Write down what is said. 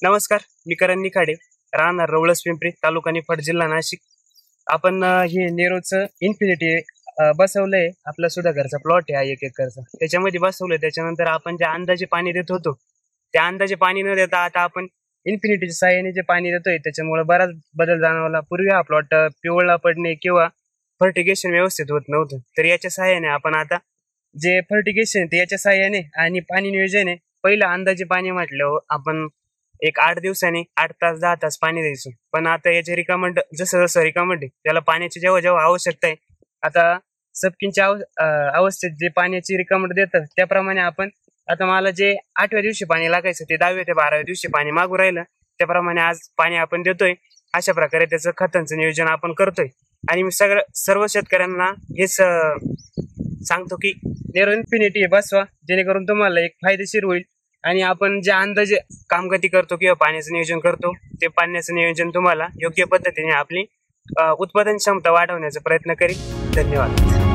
नमस्कार, मी करण निखाडे, राहणार रवळस पिंपरी, तालुका निफाड, जिल्हा नाशिक. आपण हे नेरोचं इन्फिनिटी बसवलंय. आपला सुद्धा घरचा प्लॉट आहे हा 1 एकरचा. त्याच्यामध्ये बसवलंय. त्याच्यानंतर आपण जे अंदाजे पाणी देत होतो त्या अंदाजे पाणी न देता आता आपण इन्फिनिटीच्या साहाय्याने जे पाणी देतोय त्याच्यामुळे बराच बदल जाणवला. पूर्वी हा प्लॉट पिवळा पडणे किंवा फर्टिगेशन व्यवस्थित होत नव्हतं, तर याच्या साहाय्याने आपण आता जे फर्टिगेशन ते याच्या साहाय्याने आणि पाणी नियोजन आहे. पहिलं अंदाजे पाणी म्हटलं आपण एक 8 दिवसांनी 8 तास 10 तास पाणी द्यायचो, पण आता याचे रिकमेंड जसं जसं रिकमेंड आहे त्याला पाण्याची जेव्हा जेव्हा आवश्यकता आहे, आता सपकिनच्या अवस्थेत जे पाण्याची रिकमेंड देतात त्याप्रमाणे आपण आता मला जे 8व्या दिवशी पाणी लागायचं ते 10व्या ते 12व्या दिवशी पाणी मागू राहिलं, त्याप्रमाणे आज पाणी आपण देतोय. अशा प्रकारे त्याचं खतांचं नियोजन आपण करतोय. आणि मी सर्व शेतकऱ्यांना हेच सांगतो की नेरो इन्फिनिटी बसवा, जेणेकरून तुम्हाला एक फायदेशीर होईल. आणि आपण जे अंदाजे कामगती करतो किंवा पाण्याचं नियोजन करतो ते पाण्याचं नियोजन तुम्हाला योग्य पद्धतीने आपली उत्पादन क्षमता वाढवण्याचा प्रयत्न करील. धन्यवाद.